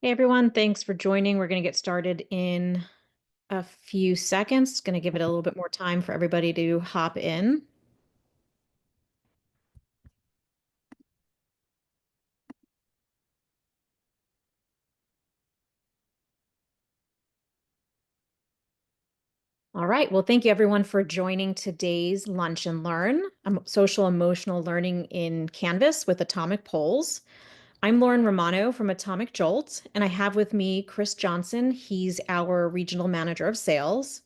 Hey everyone, thanks for joining. We're going to get started in a few seconds. Going to give it a little bit more time for everybody to hop in. All right. Well, thank you everyone for joining today's Lunch and Learn, social emotional learning in Canvas with Atomic Polls. I'm Lauren Romano from Atomic Jolt, and I have with me Chris Johnson. He's our Regional Manager of Sales.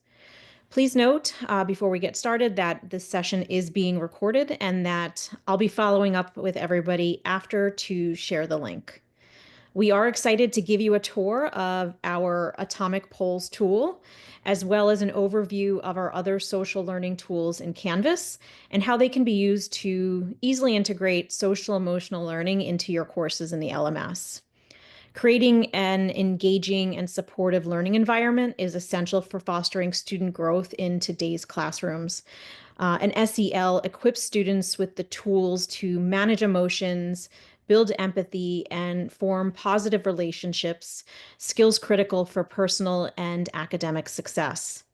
Please note before we get started that this session is being recorded and that I'll be following up with everybody after to share the link. We are excited to give you a tour of our Atomic Polls tool, as well as an overview of our other social learning tools in Canvas and how they can be used to easily integrate social emotional learning into your courses in the LMS. Creating an engaging and supportive learning environment is essential for fostering student growth in today's classrooms. An SEL equips students with the tools to manage emotions, build empathy, and form positive relationships, skills critical for personal and academic success.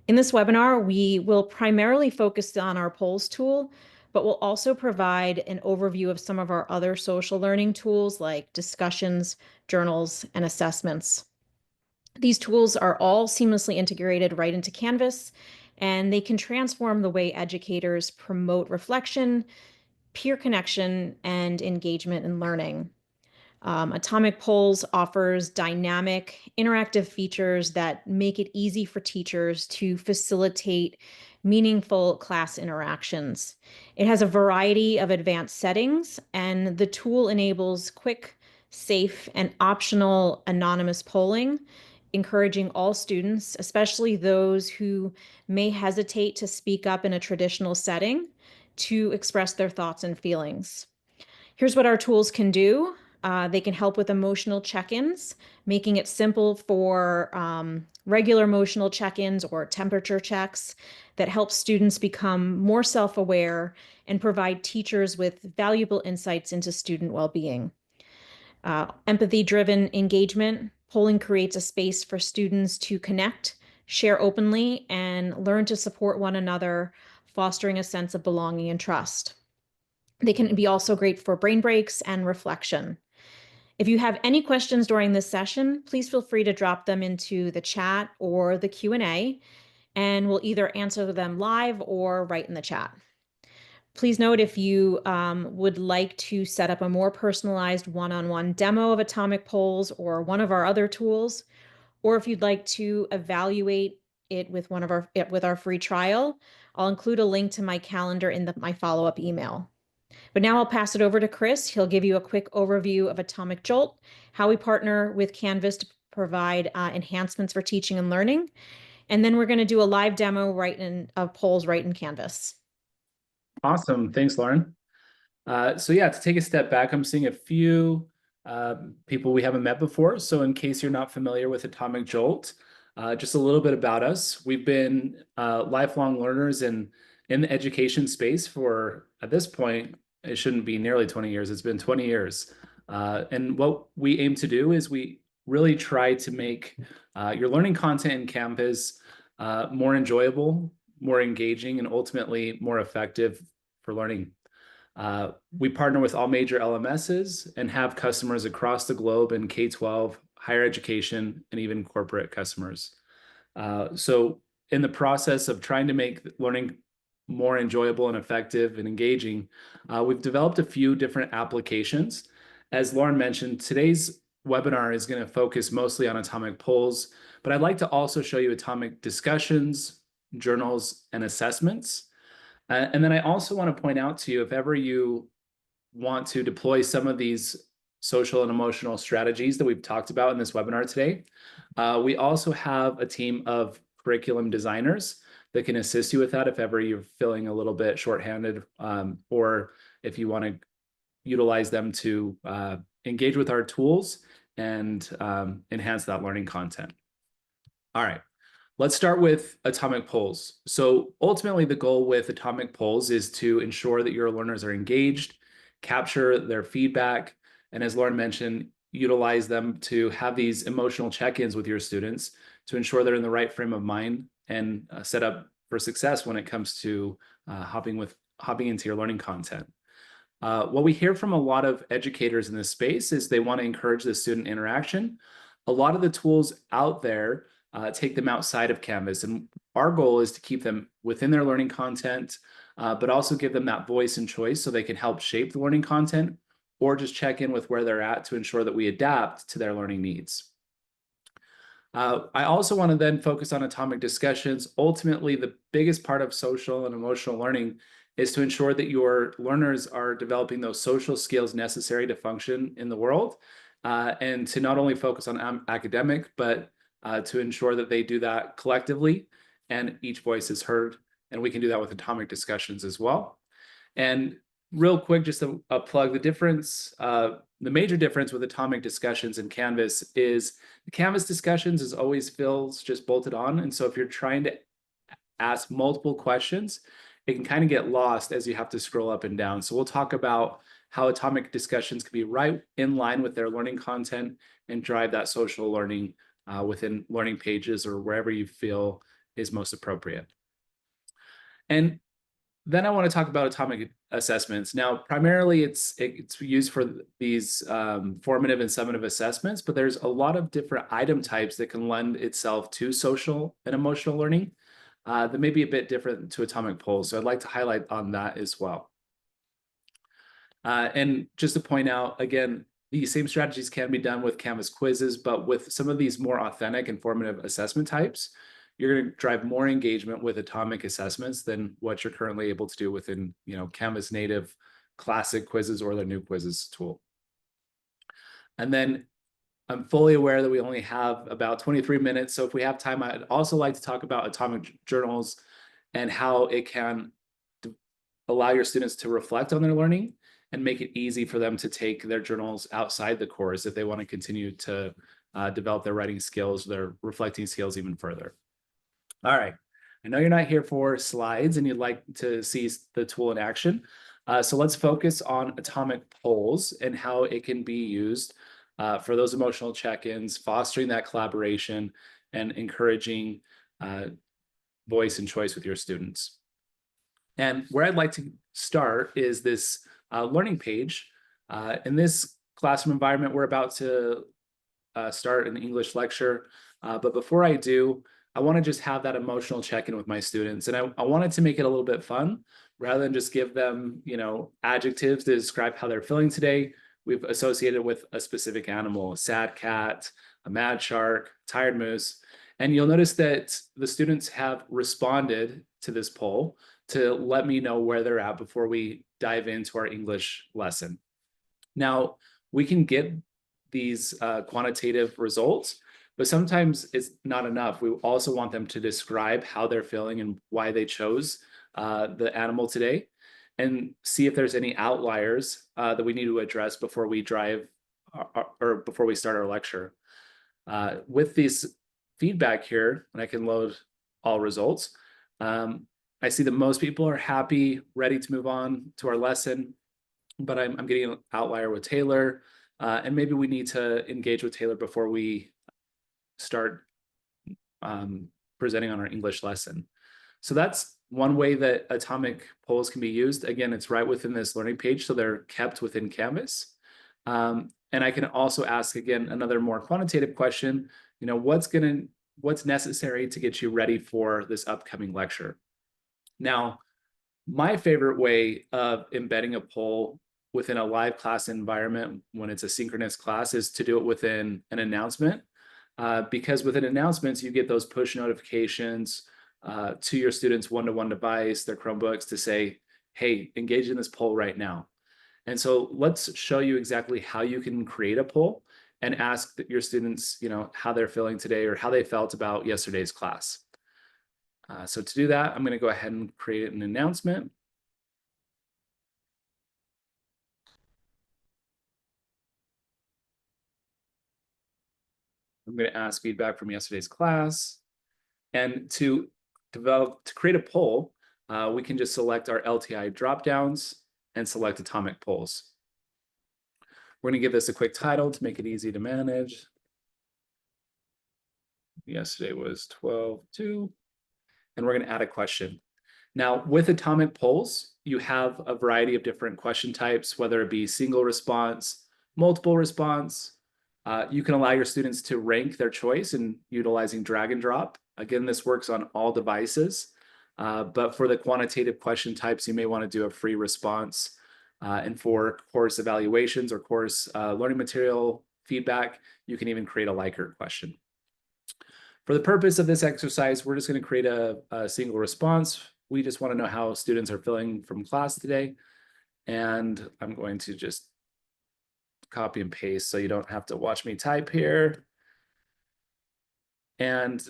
In this webinar, we will primarily focus on our polls tool, but we'll also provide an overview of some of our other social learning tools like discussions, journals, and assessments. These tools are all seamlessly integrated right into Canvas, and they can transform the way educators promote reflection, peer connection, and engagement in learning. Atomic Polls offers dynamic, interactive features that make it easy for teachers to facilitate meaningful class interactions. It has a variety of advanced settings, and the tool enables quick, safe, and optional anonymous polling, encouraging all students, especially those who may hesitate to speak up in a traditional setting, to express their thoughts and feelings. Here's what our tools can do. They can help with emotional check-ins, making it simple for regular emotional check-ins or temperature checks that help students become more self-aware and provide teachers with valuable insights into student well-being. Empathy-driven engagement. Polling creates a space for students to connect, share openly, and learn to support one another, fostering a sense of belonging and trust. They can be also great for brain breaks and reflection. If you have any questions during this session, please feel free to drop them into the chat or the Q&A, and we'll either answer them live or write in the chat. Please note if you would like to set up a more personalized one-on-one demo of Atomic Polls or one of our other tools, or if you'd like to evaluate it with our free trial, I'll include a link to my calendar in my follow-up email. But now I'll pass it over to Chris. He'll give you a quick overview of Atomic Jolt, how we partner with Canvas to provide enhancements for teaching and learning. And then we're going to do a live demo of polls right in Canvas. Awesome. Thanks, Lauren. So yeah, to take a step back, I'm seeing a few people we haven't met before. So in case you're not familiar with Atomic Jolt, just a little bit about us. We've been lifelong learners in the education space for, at this point, it shouldn't be nearly 20 years. It's been 20 years. And what we aim to do is we really try to make your learning content in Canvas more enjoyable, more engaging, and ultimately more effective for learning. We partner with all major LMSs and have customers across the globe in K-12, higher education, and even corporate customers. So in the process of trying to make learning more enjoyable and effective and engaging, we've developed a few different applications. As Lauren mentioned, today's webinar is going to focus mostly on Atomic Polls, but I'd like to also show you Atomic Discussions, journals, and assessments. And then I also want to point out to you, if ever you want to deploy some of these social and emotional strategies that we've talked about in this webinar today, we also have a team of curriculum designers that can assist you with that if ever you're feeling a little bit shorthanded, or if you want to utilize them to engage with our tools and enhance that learning content. All right. Let's start with Atomic Polls. So ultimately, the goal with Atomic Polls is to ensure that your learners are engaged, capture their feedback, and as Lauren mentioned, utilize them to have these emotional check-ins with your students to ensure they're in the right frame of mind and set up for success when it comes to hopping into your learning content. What we hear from a lot of educators in this space is they want to encourage the student interaction. A lot of the tools out there take them outside of Canvas, and our goal is to keep them within their learning content, but also give them that voice and choice so they can help shape the learning content or just check in with where they're at to ensure that we adapt to their learning needs. I also want to then focus on atomic discussions. Ultimately, the biggest part of social and emotional learning is to ensure that your learners are developing those social skills necessary to function in the world, and to not only focus on academic, but to ensure that they do that collectively and each voice is heard. And we can do that with atomic discussions as well. And real quick, just a plug, the major difference with atomic discussions in Canvas is the Canvas discussions is always feels just bolted on. And so if you're trying to ask multiple questions, it can kind of get lost as you have to scroll up and down. So we'll talk about how atomic discussions can be right in line with their learning content and drive that social learning within learning pages or wherever you feel is most appropriate. And then I want to talk about atomic assessments. Now, primarily it's used for these formative and summative assessments, but there's a lot of different item types that can lend itself to social and emotional learning that may be a bit different to atomic polls. So I'd like to highlight on that as well. And just to point out, again, these same strategies can be done with Canvas quizzes, but with some of these more authentic and formative assessment types, you're going to drive more engagement with atomic assessments than what you're currently able to do within, Canvas native classic quizzes or the new quizzes tool. And then I'm fully aware that we only have about 23 minutes. So if we have time, I'd also like to talk about atomic journals and how it can allow your students to reflect on their learning and make it easy for them to take their journals outside the course if they want to continue to develop their writing skills, their reflecting skills even further. All right. I know you're not here for slides and you'd like to see the tool in action. So let's focus on atomic polls and how it can be used for those emotional check-ins, fostering that collaboration and encouraging voice and choice with your students. And where I'd like to start is this learning page. In this classroom environment, we're about to start an English lecture. But before I do, I want to just have that emotional check-in with my students. And I wanted to make it a little bit fun rather than just give them, adjectives to describe how they're feeling today. We've associated with a specific animal, a sad cat, a mad shark, tired moose. And you'll notice that the students have responded to this poll to let me know where they're at before we dive into our English lesson. Now, we can get these quantitative results, but sometimes it's not enough. We also want them to describe how they're feeling and why they chose the animal today, and see if there's any outliers that we need to address before we before we start our lecture. With these feedback here, and I can load all results, I see that most people are happy, ready to move on to our lesson, but I'm getting an outlier with Taylor, and maybe we need to engage with Taylor before we start presenting on our English lesson. So that's one way that atomic polls can be used. Again, it's right within this learning page, so they're kept within Canvas. And I can also ask, again, another more quantitative question, what's necessary to get you ready for this upcoming lecture? Now, my favorite way of embedding a poll within a live class environment when it's a synchronous class is to do it within an announcement, because within announcements, you get those push notifications to your students' one-to-one device, their Chromebooks, to say, hey, engage in this poll right now. And so let's show you exactly how you can create a poll and ask your students, how they're feeling today or how they felt about yesterday's class. So to do that, I'm going to go ahead and create an announcement. I'm going to ask feedback from yesterday's class. And to create a poll, we can just select our LTI dropdowns and select atomic polls. We're going to give this a quick title to make it easy to manage. Yesterday was 12/2, and we're going to add a question. Now, with atomic polls, you have a variety of different question types, whether it be single response, multiple response. You can allow your students to rank their choice in utilizing drag and drop. Again, this works on all devices, but for the quantitative question types, you may want to do a free response. And for course evaluations or course learning material feedback, you can even create a Likert question. For the purpose of this exercise, we're just going to create a single response. We just want to know how students are feeling from class today. And I'm going to just copy and paste so you don't have to watch me type here. And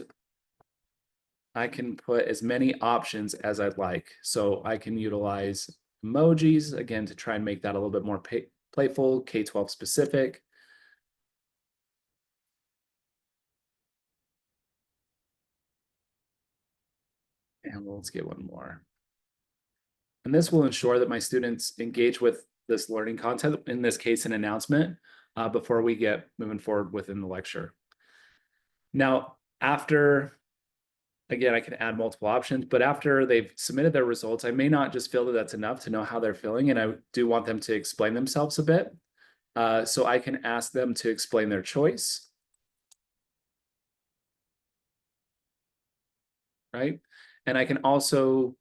I can put as many options as I'd like. So I can utilize emojis, again, to try and make that a little bit more playful, K-12 specific. And let's get one more. And this will ensure that my students engage with this learning content, in this case, an announcement, before we get moving forward within the lecture. Now, again, I can add multiple options, but after they've submitted their results, I may not just feel that that's enough to know how they're feeling, and I do want them to explain themselves a bit. So I can ask them to explain their choice. Right? And I can also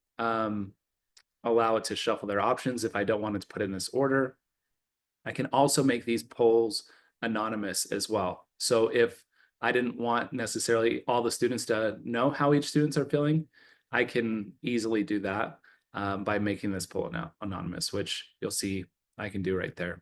allow it to shuffle their options if I don't want it to put in this order. I can also make these polls anonymous as well. So if I didn't want necessarily all the students to know how each students are feeling, I can easily do that by making this poll now anonymous, which you'll see I can do right there.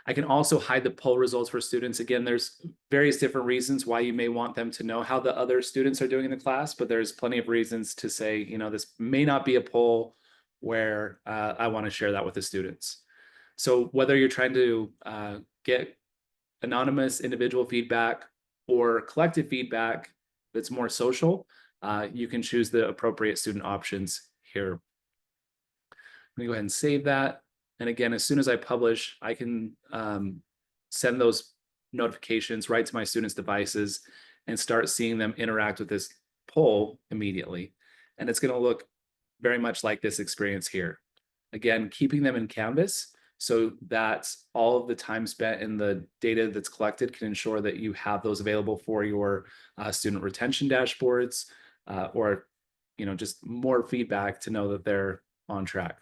I can also hide the poll results for students. Again, there's various different reasons why you may want them to know how the other students are doing in the class, but there's plenty of reasons to say, this may not be a poll where I want to share that with the students. So whether you're trying to get anonymous individual feedback or collective feedback that's more social, you can choose the appropriate student options here. Let me go ahead and save that. And again, as soon as I publish, I can send those notifications right to my students' devices and start seeing them interact with this poll immediately. And it's going to look very much like this experience here. Again, keeping them in Canvas so that all of the time spent in the data that's collected can ensure that you have those available for your student retention dashboards or just more feedback to know that they're on track.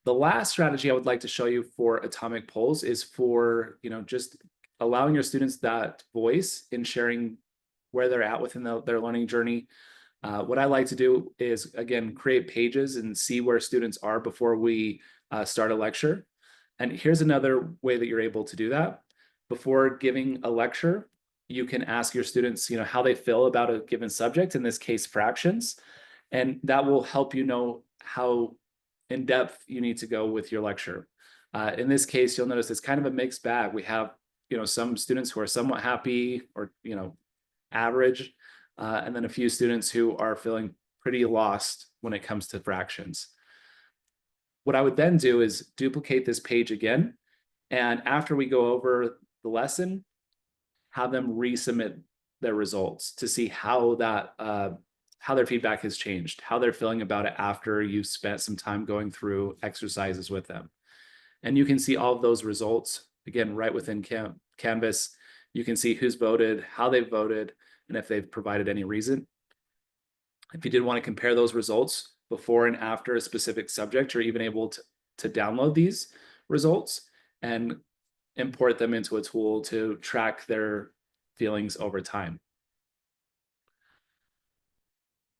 The last strategy I would like to show you for atomic polls is for just allowing your students that voice in sharing where they're at within their learning journey. What I like to do is, again, create pages and see where students are before we start a lecture. And here's another way that you're able to do that. Before giving a lecture, you can ask your students, how they feel about a given subject, in this case, fractions. And that will help you know how in depth you need to go with your lecture. In this case, you'll notice it's kind of a mixed bag. We have, some students who are somewhat happy or, average, and then a few students who are feeling pretty lost when it comes to fractions. What I would then do is duplicate this page again. And after we go over the lesson, have them resubmit their results to see how their feedback has changed, how they're feeling about it after you've spent some time going through exercises with them. And you can see all of those results, again, right within Canvas. You can see who's voted, how they've voted, and if they've provided any reason. If you did want to compare those results before and after a specific subject, you're even able to download these results and import them into a tool to track their feelings over time.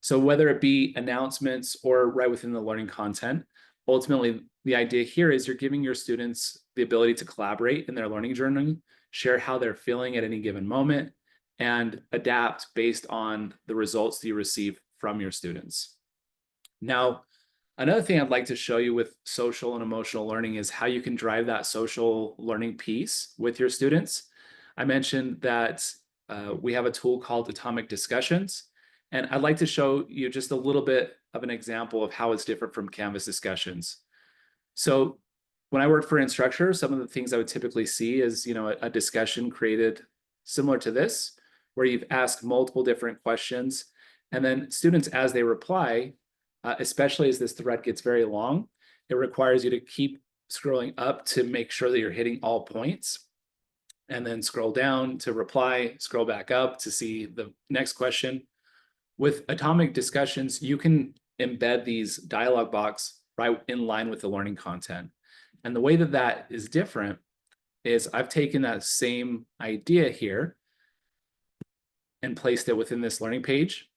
So whether it be announcements or right within the learning content, ultimately the idea here is you're giving your students the ability to collaborate in their learning journey, share how they're feeling at any given moment, and adapt based on the results that you receive from your students. Now, another thing I'd like to show you with social and emotional learning is how you can drive that social learning piece with your students. I mentioned that we have a tool called Atomic Discussions, and I'd like to show you just a little bit of an example of how it's different from Canvas discussions. So when I work for Instructure, some of the things I would typically see is, a discussion created similar to this, where you've asked multiple different questions, and then students, as they reply, especially as this thread gets very long, it requires you to keep scrolling up to make sure that you're hitting all points, and then scroll down to reply, scroll back up to see the next question. With atomic discussions, you can embed these dialog box right in line with the learning content. And the way that that is different is I've taken that same idea here and placed it within this learning page.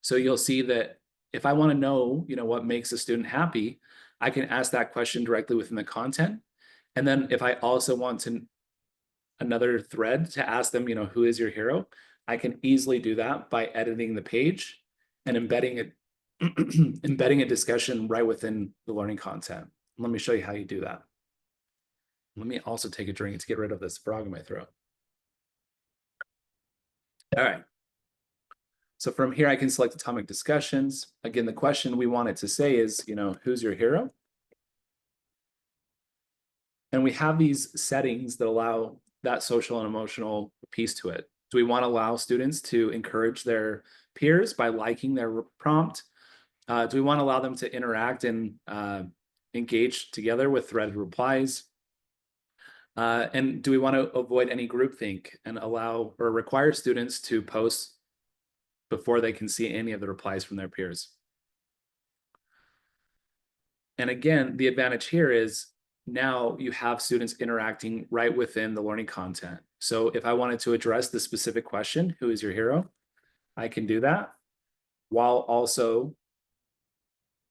So you'll see that if I want to know, what makes a student happy, I can ask that question directly within the content. And then if I also want another thread to ask them, who is your hero, I can easily do that by editing the page and embedding it, embedding a discussion right within the learning content. Let me show you how you do that. Let me also take a drink to get rid of this frog in my throat. All right. So from here, I can select atomic discussions. Again, the question we want it to say is, who's your hero? And we have these settings that allow that social and emotional piece to it. Do we want to allow students to encourage their peers by liking their prompt? Do we want to allow them to interact and engage together with threaded replies? And do we want to avoid any groupthink and allow or require students to post before they can see any of the replies from their peers? And again, the advantage here is now you have students interacting right within the learning content. So if I wanted to address the specific question, who is your hero? I can do that while also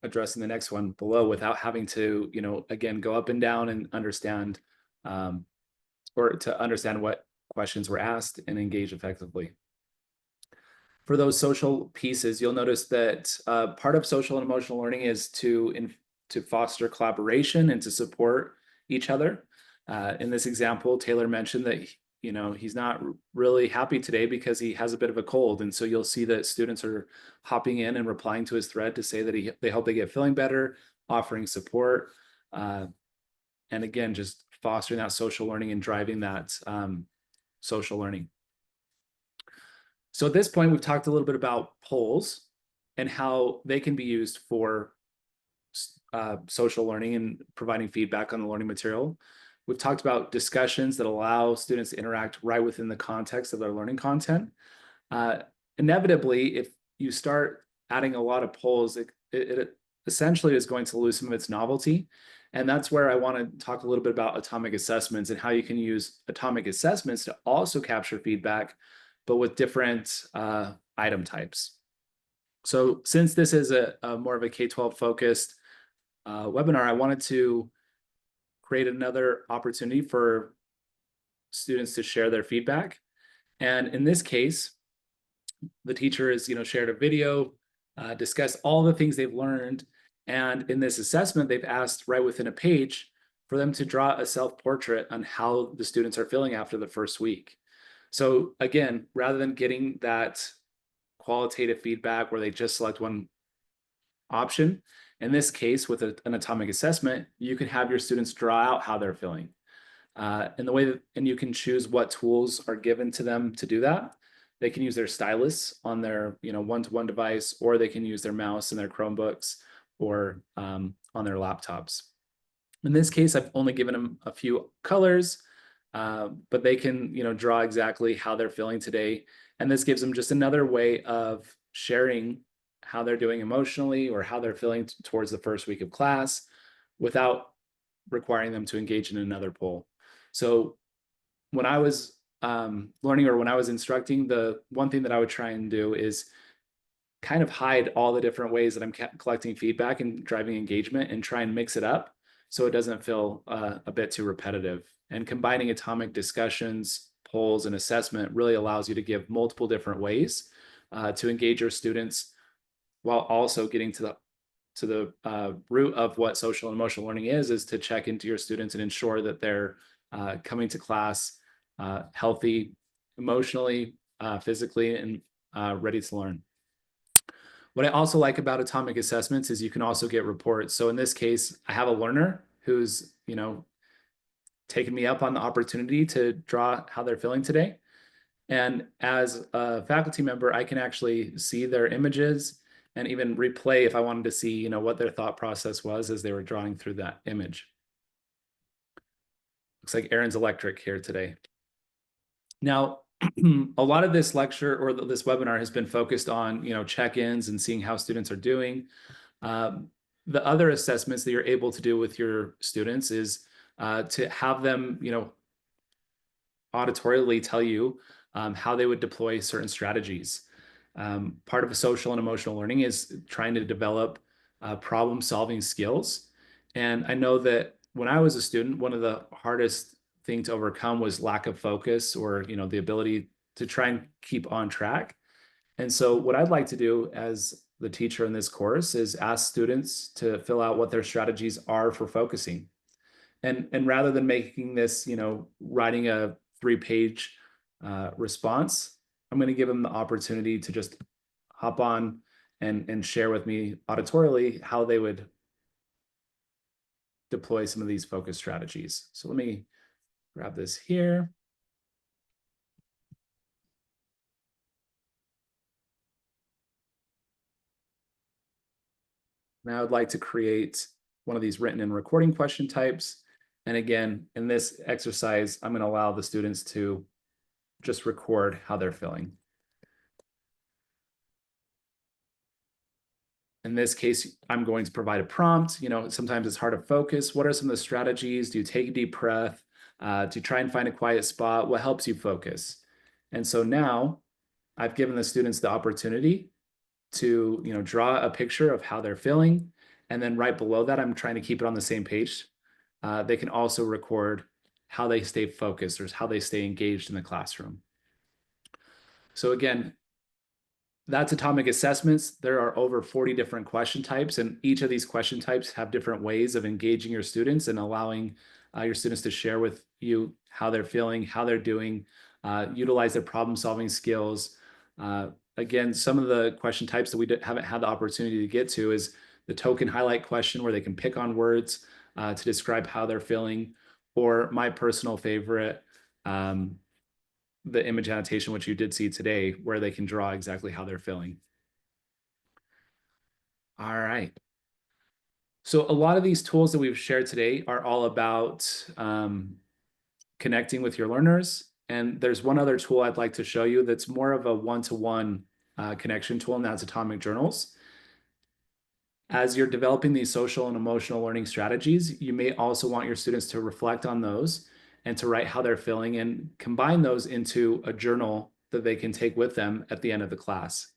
addressing the next one below without having to, again, go up and down and understand or to understand what questions were asked and engage effectively. For those social pieces, you'll notice that part of social and emotional learning is to foster collaboration and to support each other. In this example, Taylor mentioned that he's not really happy today because he has a bit of a cold, and so you'll see that students are hopping in and replying to his thread to say that they hope they get feeling better, offering support, and again, just fostering that social learning and driving that social learning. So at this point, we've talked a little bit about polls and how they can be used for social learning and providing feedback on the learning material. We've talked about discussions that allow students to interact right within the context of their learning content. Inevitably, if you start adding a lot of polls, it essentially is going to lose some of its novelty. And that's where I want to talk a little bit about atomic assessments and how you can use atomic assessments to also capture feedback, but with different item types. So since this is a more of a K-12 focused webinar, I wanted to create another opportunity for students to share their feedback. And in this case, the teacher has shared a video, discussed all the things they've learned. And in this assessment, they've asked right within a page for them to draw a self-portrait on how the students are feeling after the first week. So again, rather than getting that qualitative feedback where they just select one option, in this case, with an atomic assessment, you can have your students draw out how they're feeling. And you can choose what tools are given to them to do that. They can use their stylus on their one-to-one device, or they can use their mouse in their Chromebooks or on their laptops. In this case, I've only given them a few colors, but they can draw exactly how they're feeling today. And this gives them just another way of sharing how they're doing emotionally or how they're feeling towards the first week of class without requiring them to engage in another poll. So when I was learning or when I was instructing, the one thing that I would try and do is kind of hide all the different ways that I'm collecting feedback and driving engagement and try and mix it up so it doesn't feel a bit too repetitive. And combining atomic discussions, polls, and assessment really allows you to give multiple different ways to engage your students while also getting to the root of what social and emotional learning is to check into your students and ensure that they're coming to class healthy, emotionally, physically, and ready to learn. What I also like about atomic assessments is you can also get reports. So in this case, I have a learner who's, taken me up on the opportunity to draw how they're feeling today. And as a faculty member, I can actually see their images and even replay if I wanted to see, what their thought process was as they were drawing through that image. Looks like Aaron's electric here today. Now, a lot of this lecture or this webinar has been focused on, check-ins and seeing how students are doing. The other assessments that you're able to do with your students is to have them, auditorially tell you how they would deploy certain strategies. Part of social and emotional learning is trying to develop problem-solving skills. And I know that when I was a student, one of the hardest thing to overcome was lack of focus or, the ability to try and keep on track. And so what I'd like to do as the teacher in this course is ask students to fill out what their strategies are for focusing. And rather than making this, writing a 3-page response, I'm going to give them the opportunity to just hop on and share with me auditorially how they would deploy some of these focus strategies. So let me grab this here. Now I would like to create one of these written and recording question types. And again, in this exercise, I'm going to allow the students to just record how they're feeling. In this case, I'm going to provide a prompt. Sometimes it's hard to focus. What are some of the strategies? Do you take a deep breath? Do you try and find a quiet spot? What helps you focus? And so now I've given the students the opportunity to, draw a picture of how they're feeling. And then right below that, I'm trying to keep it on the same page. They can also record how they stay focused or how they stay engaged in the classroom. So again, that's atomic assessments. There are over 40 different question types, and each of these question types have different ways of engaging your students and allowing your students to share with you how they're feeling, how they're doing, utilize their problem-solving skills. Again, some of the question types that we haven't had the opportunity to get to is the token highlight question, where they can pick on words to describe how they're feeling, or my personal favorite, the image annotation, which you did see today, where they can draw exactly how they're feeling. All right. So a lot of these tools that we've shared today are all about connecting with your learners. And there's one other tool I'd like to show you that's more of a one-to-one connection tool, and that's Atomic Journals. As you're developing these social and emotional learning strategies, you may also want your students to reflect on those and to write how they're feeling and combine those into a journal that they can take with them at the end of the class.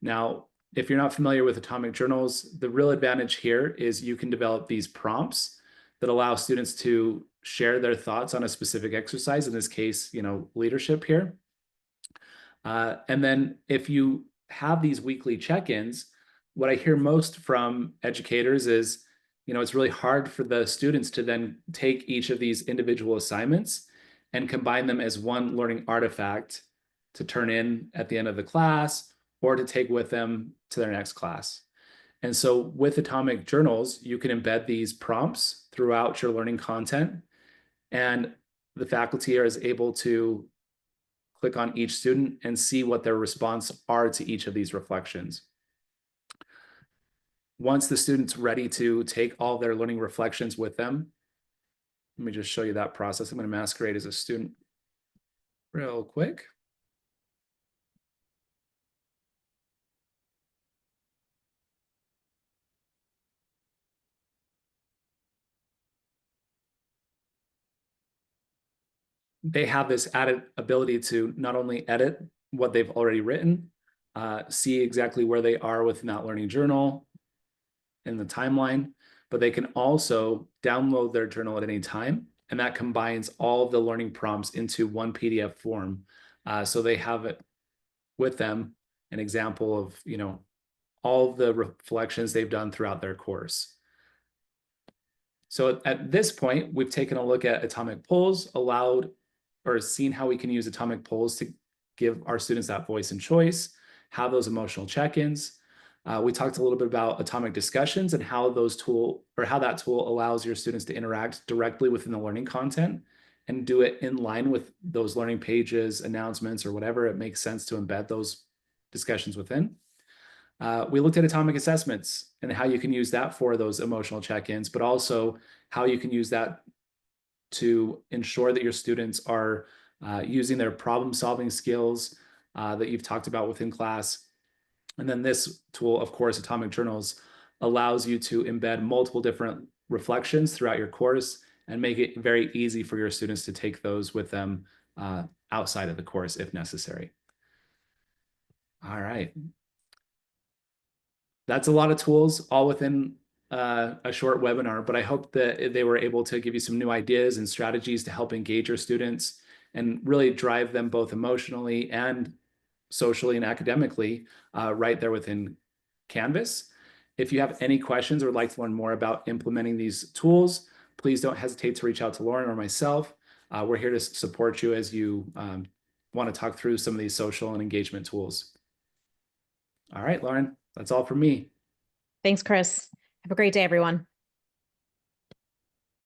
Now, if you're not familiar with Atomic Journals, the real advantage here is you can develop these prompts that allow students to share their thoughts on a specific exercise, in this case, leadership here. And then if you have these weekly check-ins, what I hear most from educators is, it's really hard for the students to then take each of these individual assignments and combine them as one learning artifact to turn in at the end of the class or to take with them to their next class. And so with Atomic Journals, you can embed these prompts throughout your learning content, and the faculty is able to click on each student and see what their response are to each of these reflections. Once the student's ready to take all their learning reflections with them, let me just show you that process. I'm going to masquerade as a student real quick. They have this added ability to not only edit what they've already written, see exactly where they are within that learning journal in the timeline, but they can also download their journal at any time. And that combines all of the learning prompts into one PDF form. So they have it with them, an example of, all of the reflections they've done throughout their course. So at this point, we've taken a look at atomic polls, seen how we can use atomic polls to give our students that voice and choice, have those emotional check-ins. We talked a little bit about atomic discussions and how that tool allows your students to interact directly within the learning content and do it in line with those learning pages, announcements, or whatever it makes sense to embed those discussions within. We looked at atomic assessments and how you can use that for those emotional check-ins, but also how you can use that to ensure that your students are using their problem-solving skills that you've talked about within class. And then this tool, of course, Atomic Journals, allows you to embed multiple different reflections throughout your course and make it very easy for your students to take those with them outside of the course if necessary. All right. That's a lot of tools all within a short webinar, but I hope that they were able to give you some new ideas and strategies to help engage your students and really drive them both emotionally and socially and academically right there within Canvas. If you have any questions or would like to learn more about implementing these tools, please don't hesitate to reach out to Lauren or myself. We're here to support you as you want to talk through some of these social and engagement tools. All right, Lauren, that's all from me. Thanks, Chris. Have a great day, everyone.